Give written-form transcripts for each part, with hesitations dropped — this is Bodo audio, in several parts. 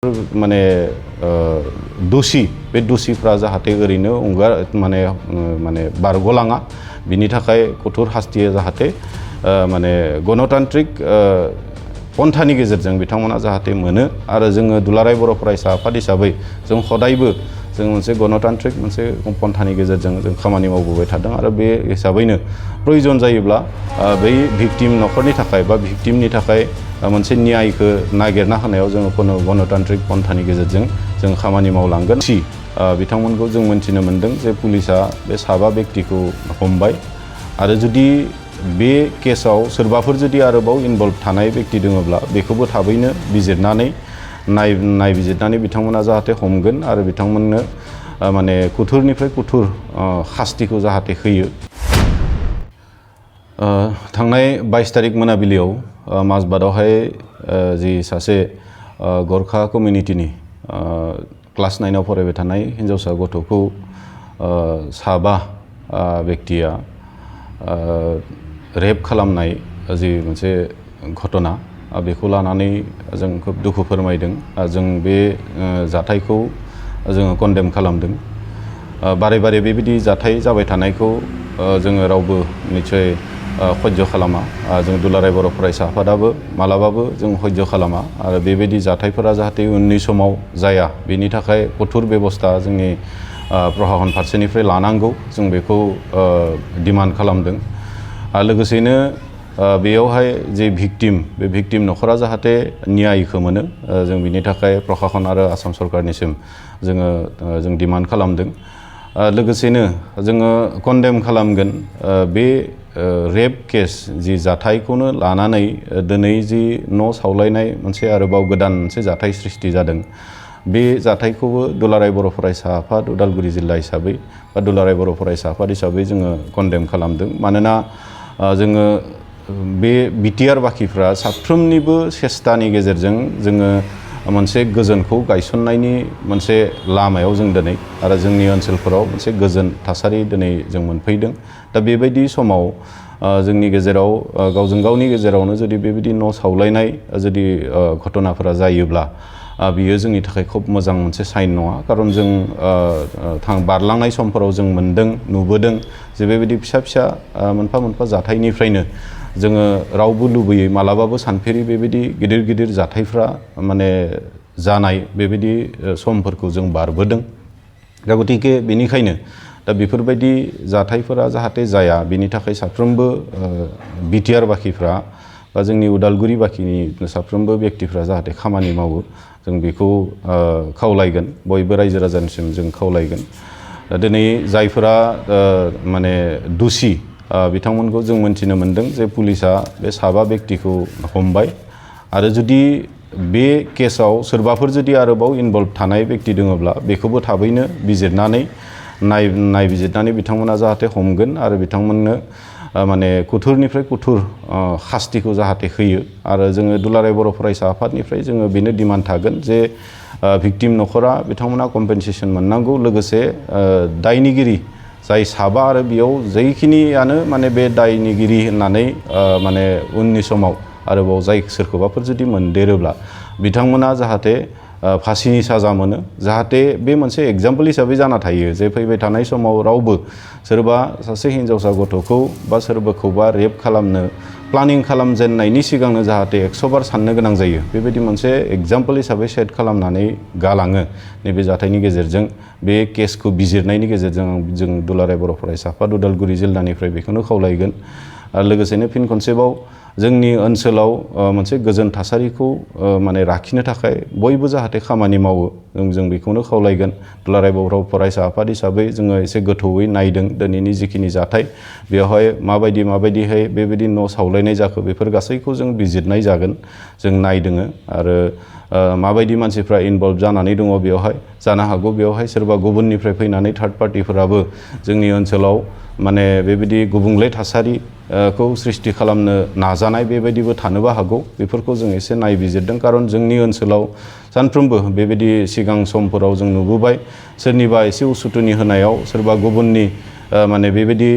माने दोषी बे दोषीफ्रा जाहाथे ओरैनो माने बारग'लाङा बिनि थाखाय कठोर हास्तिया जाहाथे माने गणतान्त्रिक पन्थानि गेजेरजों बिथांमोना जाहाथे मोनो आरो जोङो दुलाराय बर' फरायसा आफाद हिसाबै जों हदायबो जों मोनसे गणतान्त्रिक मोनसे पन्थानि गेजेरजों जों खामानि मावबोबाय थादों आरो बे हिसाबैनो प्रयोजन जायोब्ला बै भिक्टिम न'खरनि थाखाय बा भिक्टिमनि थाखाय मोनसे न्यायखौ नागिरना होनायाव जोङो गणतान्त्रिक पन्थानि गेजेरजों जों खामानि मावलांगोन बिथांमोनखौ जों मोनथिनो मोनदों जे पुलिसा बे साबा व्यक्तिखौ हमबाय आरो जुदि बे केसाव सोरबाफोर जुदि आरोबाव इनभल्भ थानाय व्यक्ति दङब्ला बेखौबो थाबैनो बिजिरनानै नायबिजिरनानै बिथांमोना जाहाथे हमगोन आरो बिथांमोननो माने कठोरनिफ्राय कठोर शास्तिखौ जाहाथे होयो। थांनाय 22 तारिख मोनाबिलियाव माजबादावहाय जि सासे गरखा कमिउनिटिनि क्लास 9आव फरायबाय थानाय हिन्जावसा गथ'खौ साबा व्यक्तिया रेप खालामनाय जि मोनसे घटना बेखौ लानानै जों खोब दुखु फोरमायदों। जों बे जाथायखौ जोङो कन्डेम खालामदों। बारे बारे बेबायदि जाथाय जाबाय थानायखौ जोङो रावबो निश्चय सह्य खालामा। जों दुलाराय बर' फरायसा आफादाबो मालाबाबो जों सह्य खालामा आरो बेबायदि जाथायफोरा जाहाथे उननि समाव जाया बेनि थाखाय कठोर बेबस्था जोंनि प्रशासन फारसेनिफ्राय लानांगौ जों बेखौ डिमान्ड खालामदों। लोगोसेनो बेयावहाय जे भिक्टिम बे भिक्टिम न'खरा जाहाथे न्यायखौ मोनो जों बिनि थाखाय प्रशासन आरो आसाम सरकारनिसिम जों डिमान्ड खालामदों। लोगोसेनो जोङो कन्डेम खालामगोन बे रेप केस जि जाथायखौनो लानानै दिनै जि न' सावलायनाय मोनसे आरोबाव गोदान मोनसे जाथाय सृष्टि जादों। बे जाथायखौबो दुलाराय बर' फरायसा आफाद उदालगुरि जिल्ला हिसाबै बा दुलाराय बर' फरायसा आफाद हिसाबै जोङो कन्डेम खालामदों। मानोना जोङो बे बिटिआर बाखिफ्रा साफ्रोमनिबो सेस्तानि गेजेरजों जोङो मोनसे गोजोनखौ गायसननायनि मोनसे लामायाव जों दिनै आरो जोंनि ओनसोलफोराव मोनसे गोजोन थासारि दिनै जों मोनफैदों। दा बेबायदि समाव जोंनि गेजेराव गावजों गावनि गेजेरावनो जुदि बेबायदि न' सावलायनाय जुदि घटनाफोरा जायोब्ला बियो जोंनि थाखाय खोब मोजां मोनसे साइन नङा। खारन जों बारलांनाय समफोराव जों मोनदों नुबोदों जे बेबायदि फिसा फिसा मोनफा मोनफा जाथायनिफ्रायनो जोङो रावबो लुबैयै मालाबाबो सानफेरि बेबायदि गिदिर गिदिर जाथायफ्रा माने जानाय बेबायदि समफोरखौ जों बारबोदों। दा गतिके बेनिखायनो दा बेफोरबायदि जाथायफोरा जाहाथे जाया बिनि थाखाय साफ्रोमबो बिटिआर बाखिफ्रा बा जोंनि उदालगुरि बाखिनि साफ्रोमबो व्यक्तिफ्रा जाहाथे खामानि मावो जों बेखौ खावलायगोन। बयबो रायजो राजानिसिम जों खावलायगोन। दिनै जायफोरा माने दोषी बिथांमोनखौ जों मोनथिनो मोनदों जे पुलिसा बे साबा व्यक्तिखौ हमबाय आरो जुदि बे केसाव सोरबाफोर जुदि आरोबाव इनभल्भ थानाय व्यक्ति दङब्ला बेखौबो थाबैनो बिजिरनानै नायबिजिरनानै बिथांमोना जाहाथे हमगोन आरो बिथांमोननो माने कठोरनिफ्राय कठोर शास्तिखौ जाहाथे होयो। आरो जोङो दुलाराय बर' फरायसा आफादनिफ्राय जोङो बेनो डिमान्ड थागोन जे भिक्टिम न'खरा बिथांमोना कम्पेनसेसन मोननांगौ। लोगोसे दायनिगिरि जाय साबा आरो बेयाव जैखिनियानो माने बे दायनिगिरि होननानै माने उननि समाव आरोबाव जाय सोरखौबाफोर जुदि मोनदेरोब्ला बिथांमोना जाहाथे फासिनि साजा मोनो। जाहाथे बे मोनसे एग्जाम्पल हिसाबै जाना थायो जे फैबाय थानाय समाव रावबो सोरबा सासे हिन्जावसा गथ'खौ बा सोरबाखौबा रेप खालामनो प्लानिं खालामजेननायनि सिगांनो जाहाथे 100 बार साननो गोनां जायो बेबायदि मोनसे एग्जाम्पल हिसाबै सेट खालामनानै गालाङो। नैबे जाथायनि गेजेरजों बे केसखौ बिजिरनायनि गेजेरजों जों दुलाराय बर' फरायसा आफाद उदालगुरि जिल्लानिफ्राय बेखौनो खावलायगोन। आरो लोगोसेनो फिन खनसेबाव जोंनि ओनसोलाव मोनसे गोजोन थासारिखौ माने लाखिनो थाखाय बयबो जाहाथे खामानि मावो जों बेखौनो खावलायगोन। दुलाराय बर' फरायसा आफाद हिसाबै जोङो एसे गोथौयै नायदों दिनैनि जिखिनि जाथाय बेवहाय माबायदिहाय बेबायदि न' सावलायनाय जाखो बेफोर गासैखौ जों बिजिरनाय जागोन। जों नायदों आरो माबायदि मानसिफ्रा इनभल्भ जानानै दङ बेवहाय जानो हागौ बेवहाय सोरबा गुबुननिफ्राय फैनानै थार्ड पार्टिफोराबो जोंनि ओनसोलाव माने बेबायदि गुबुंले थासारिखौ सृष्टि खालामनो नाजानाय बेबायदिबो थानोबो हागौ। बेफोरखौ जों एसे नायबिजिरदों खारन जोंनि ओनसोलाव सानफ्रोमबो बेबायदि सिगां समफोराव जों नुबोबाय सोरनिबा एसे उसुथुनि होनायाव सोरबा गुबुननि माने बेबायदि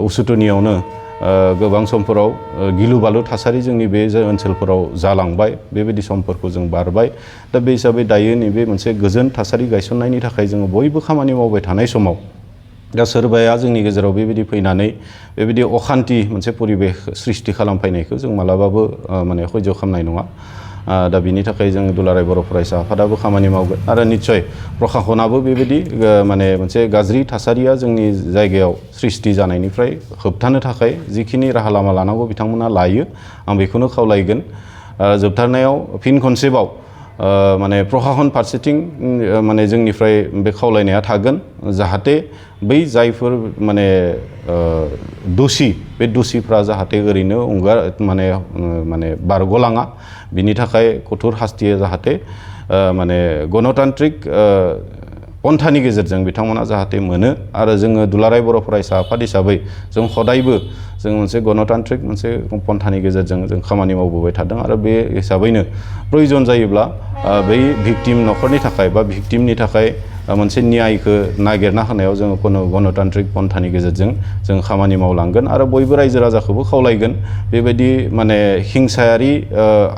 उसुथुनियावनो गोबां समफोराव गिलु बालु थासारि जोंनि बे ओनसोलफोराव जालांबाय बेबायदि समफोरखौ जों बारबाय दा बे हिसाबै दायो नैबे मोनसे गोजोन थासारि गायसननायनि थाखाय जोङो बयबो खामानि मावबाय थानाय समाव दा सोरबाया जोंनि गेजेराव बेबायदि फैनानै बेबायदि अखान्थि मोनसे परिबेस सृष्टि खालामफैनायखौ जों मालाबाबो माने सयज' खालामनाय नङा दा बिनि थाखाय जों दुलाराय बर' फरायसा आफादाबो खामानि मावगोन आरो निस्सय प्रखाखनाबो बेबायदि माने मोनसे गाज्रि थासारिया जोंनि जायगायाव सृष्टि जानायनिफ्राय होबथानो थाखाय जिखिनि राहा लामा लानांगौ बिथांमोना लायो आं बेखौनो खावलायगोन जोबथारनायाव फिन खनसेबाव माने प्रखाखन फारसेथिं माने जोंनिफ्राय बे खावलायनाया थागोन जाहाथे बै जायफोर माने दोषि बे दोषिफ्रा जाहाथे ओरैनो माने बारग'लाङा बिनि थाखाय कठोर हास्तिया जाहाथे माने गणतान्त्रिक पन्थानि गेजेरजों बिथांमोना जाहाथे मोनो आरो जोङो दुलाराय बर' फरायसा आफाद हिसाबै जों हदायबो जों मोनसे गणतान्त्रिक मोनसे पन्थानि गेजेरजों जों खामानि मावबोबाय थादों आरो बे हिसाबैनो प्रयोजन जायोब्ला बै भिक्टिम न'खरनि थाखाय बा भिक्टिमनि थाखाय मोनसे न्यायखौ नागिरना होनायाव जोङो गणतान्त्रिक पन्थानि गेजेरजों जों खामानि मावलांगोन आरो बयबो रायजो राजाखौबो खावलायगोन बेबायदि माने हिंसायारि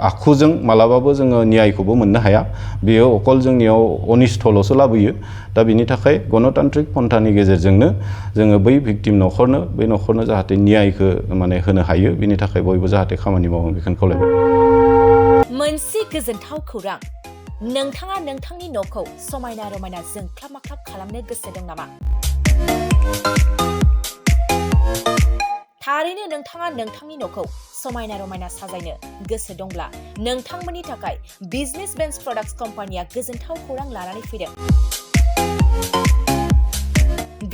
आखुजों मालाबाबो जोङो न्यायखौबो मोननो हाया बेयो अकल जोंनियाव अनिस्थल'सो लाबोयो दा बिनि थाखाय गणतान्त्रिक पन्थानि गेजेरजोंनो जोङो बै भिक्टिम न'खरनो जाहाथे न्यायखौ माने होनो हायो बिनि थाखाय बयबो जाहाथे खामानि मावो बेखौनो खावलायबाय। मोनसे गोजोनथाव खौरां नोंथाङा नोंथांनि न'खौ समायना रमायना जोंख्लाब माख्लाब खालामनो गोसो दं नामा? थारैनो नोंथाङा नोंथांनि न'खौ समायना रमायना साजायनो गोसो दंब्ला नोंथांमोननि थाखाय बिजनेस बेन्स प्रडाक्ट्स कम्पानिया गोजोनथाव खौरां लानानै फैदों।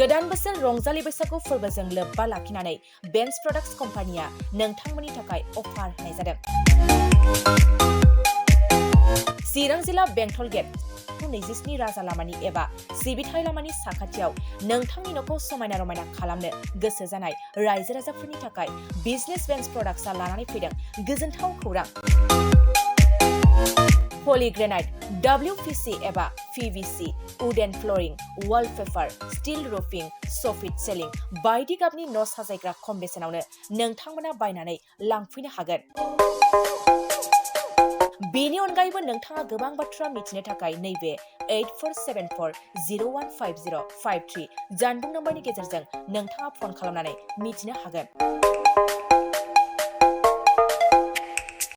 गोदान बोसोर रंजालि बैसागु फोरबोजों लोब्बा लाखिनानै बेन्स प्रडाक्ट्स कम्पानिया नोंथांमोननि थाखाय अफार होनाय जादों। चिरां जिल्ला बेंटल गेट 27 राजा लामानि एबा सिबिथाय लामानि साखाथियाव नोंथांनि न'खौ समायना रमायना खालामनो गोसो जानाय रायजो राजाफोरनि थाखाय बिजनेस बेन्स प्रडाक्ट्सआ लानानै फैदों गोजोनथाव खौरां। पलिग्रेनाइट, WPC एबा PVC, wooden flooring, wallpaper, steel roofing, soffit ceiling बायदि गाबनि न' साजायग्रा खम बेसेनावनो नोंथांमोना बायनानै लांफैनो हागोन। बेनि अनगायैबो नोंथाङा गोबां बाथ्रा मिथिनो थाखाय नैबे 8474015053 जानबुं नम्बरनि गेजेरजों नोंथाङा फन खालामनानै मिथिनो हागोन।